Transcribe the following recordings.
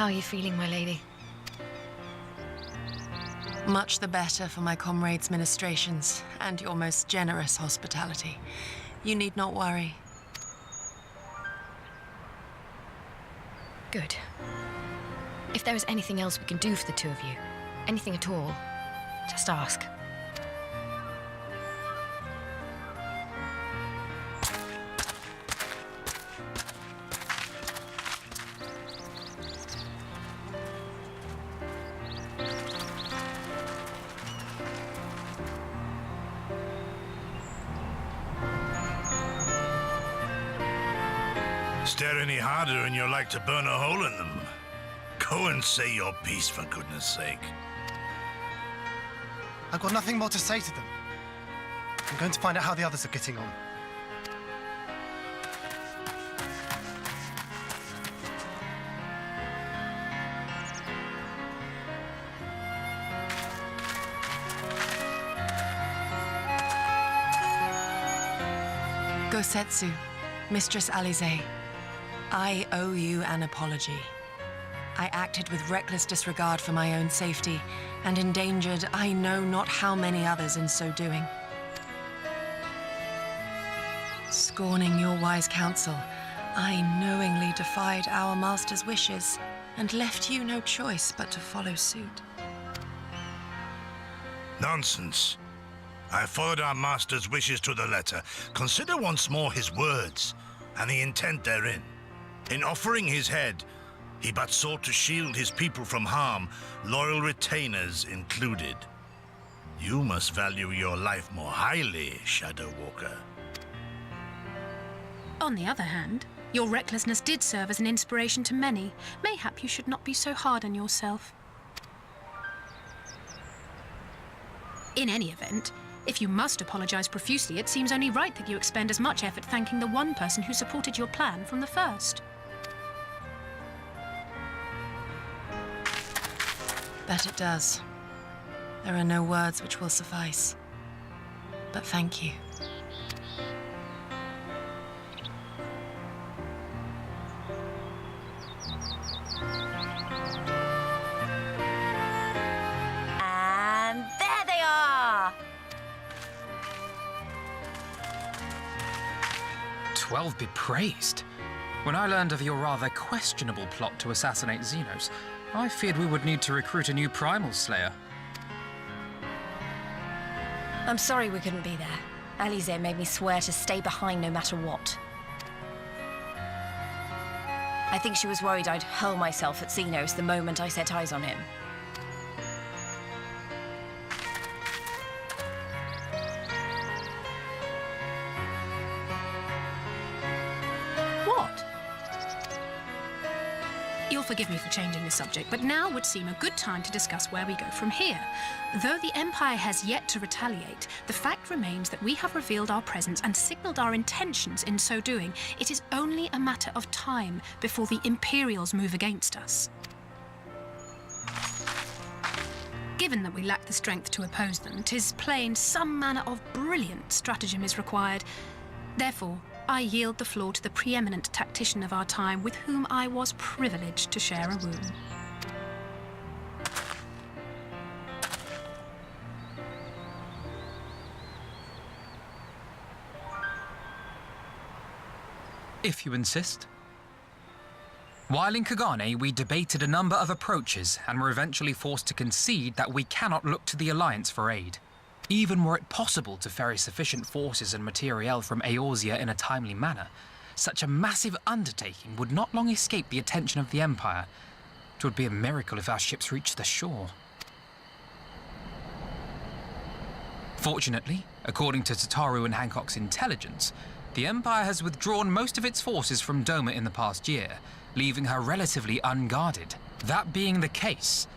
are you feeling, my lady? Much the better for my comrades' ministrations and your most generous hospitality. You need not worry. Good. If there is anything else we can do for the two of you, anything at all, just ask. Stare any harder and you're like to burn a hole in them. Go and say your piece, for goodness sake. I've got nothing more to say to them. I'm going to find out how the others are getting on. Gosetsu, Mistress Alize, I owe you an apology. I acted with reckless disregard for my own safety and endangered I know not how many others in so doing. Scorning your wise counsel, I knowingly defied our master's wishes and left you no choice but to follow suit. Nonsense. I followed our master's wishes to the letter. Consider once more his words and the intent therein. In offering his head, he but sought to shield his people from harm, loyal retainers included. You must value your life more highly, Shadow Walker. On the other hand, your recklessness did serve as an inspiration to many. Mayhap you should not be so hard on yourself. In any event, if you must apologize profusely, it seems only right that you expend as much effort thanking the one person who supported your plan from the first. That it does. There are no words which will suffice. But thank you. And there they are! 12 be praised. When I learned of your rather questionable plot to assassinate Xenos, I feared we would need to recruit a new primal slayer. I'm sorry we couldn't be there. Alize made me swear to stay behind no matter what. I think she was worried I'd hurl myself at Xenos the moment I set eyes on him. What? You'll forgive me for changing the subject, but now would seem a good time to discuss where we go from here. Though the Empire has yet to retaliate, the fact remains that we have revealed our presence and signaled our intentions in so doing. It is only a matter of time before the Imperials move against us. Given that we lack the strength to oppose them, 'tis plain some manner of brilliant stratagem is required. Therefore, I yield the floor to the preeminent tactician of our time with whom I was privileged to share a room. If you insist. While in Kagane, we debated a number of approaches and were eventually forced to concede that we cannot look to the Alliance for aid. Even were it possible to ferry sufficient forces and materiel from Eorzea in a timely manner, such a massive undertaking would not long escape the attention of the Empire. It would be a miracle if our ships reached the shore. Fortunately, according to Tataru and Hancock's intelligence, the Empire has withdrawn most of its forces from Doma in the past year, leaving her relatively unguarded. That being the case,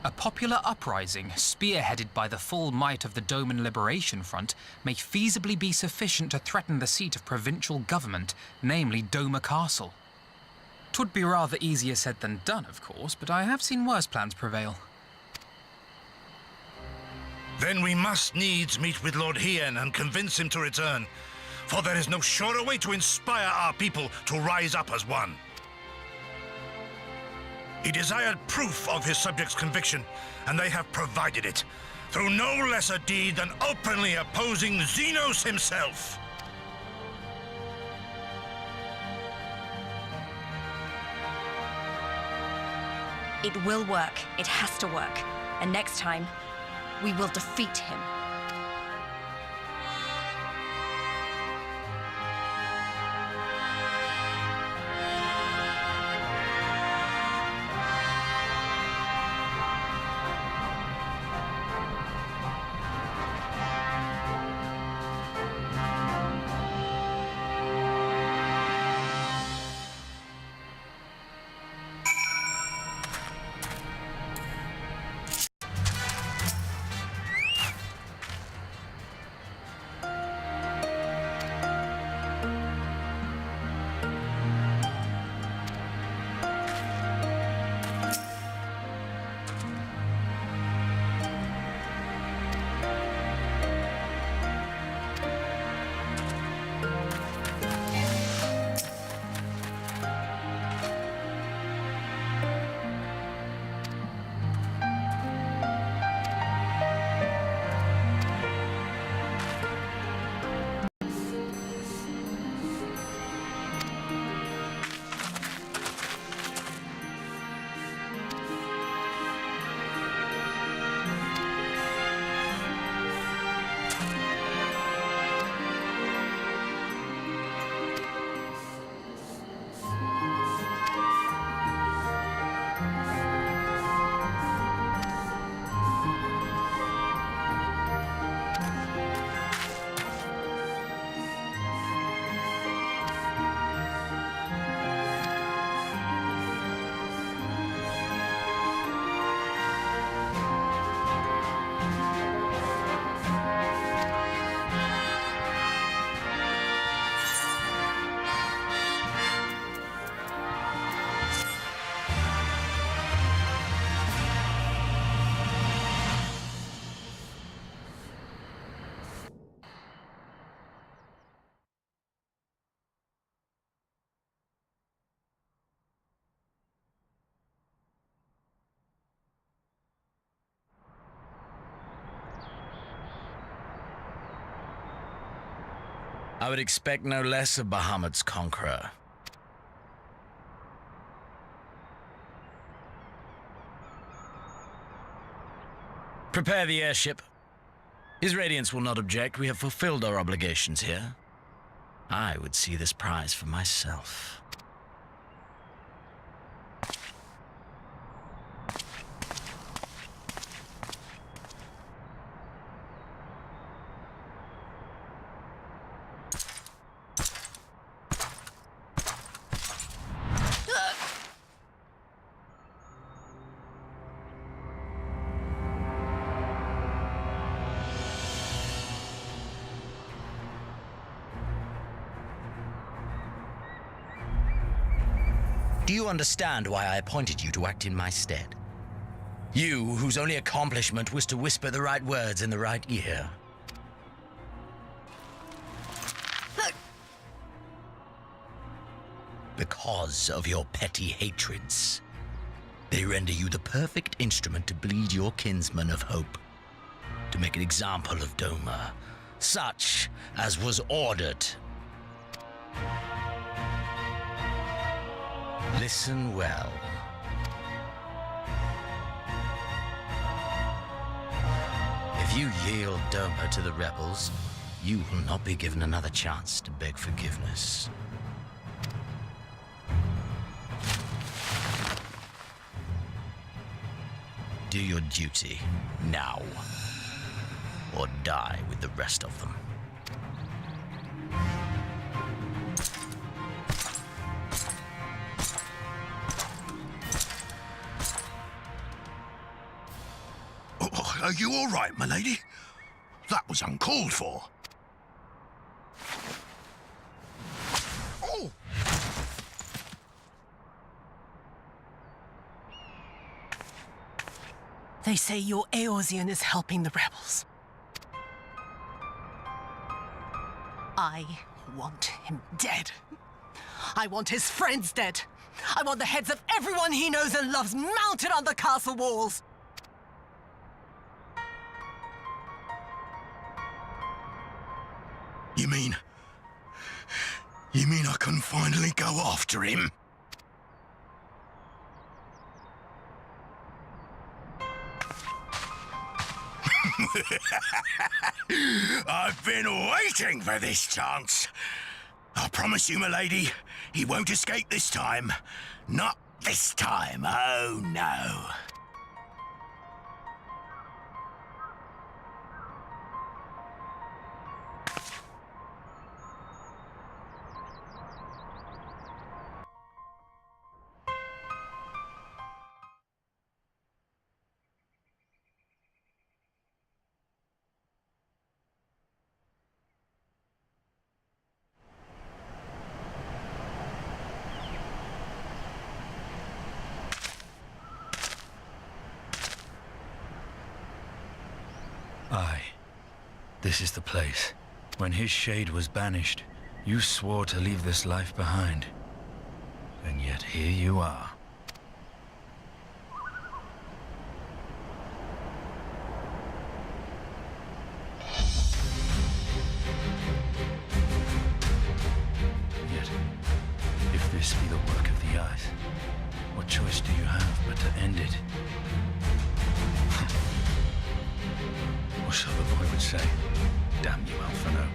a popular uprising, spearheaded by the full might of the Doman Liberation Front, may feasibly be sufficient to threaten the seat of provincial government, namely Doma Castle. 'Twould be rather easier said than done, of course, but I have seen worse plans prevail. Then we must needs meet with Lord Hien and convince him to return, for there is no surer way to inspire our people to rise up as one. He desired proof of his subjects' conviction, and they have provided it, through no less a deed than openly opposing Xenos himself. It will work. It has to work. And next time, we will defeat him. I would expect no less of Bahamut's conqueror. Prepare the airship. His Radiance will not object. We have fulfilled our obligations here. I would see this prize for myself. Do you understand why I appointed you to act in my stead? You, whose only accomplishment was to whisper the right words in the right ear. Because of your petty hatreds, they render you the perfect instrument to bleed your kinsman of hope, to make an example of Doma, such as was ordered. Listen well. If you yield Doma to the rebels, you will not be given another chance to beg forgiveness. Do your duty now, or die with the rest of them. Are you all right, my lady? That was uncalled for. Oh! They say your Eorzean is helping the rebels. I want him dead. I want his friends dead. I want the heads of everyone he knows and loves mounted on the castle walls. You mean I can finally go after him? I've been waiting for this chance. I promise you, milady, he won't escape this time. Not this time, oh no. Aye, this is the place. When his shade was banished, you swore to leave this life behind. And yet here you are. Yet, if this be the work of the Eyes, what choice do you have but to end it? Or so the boy would say. Damn you, Alphino.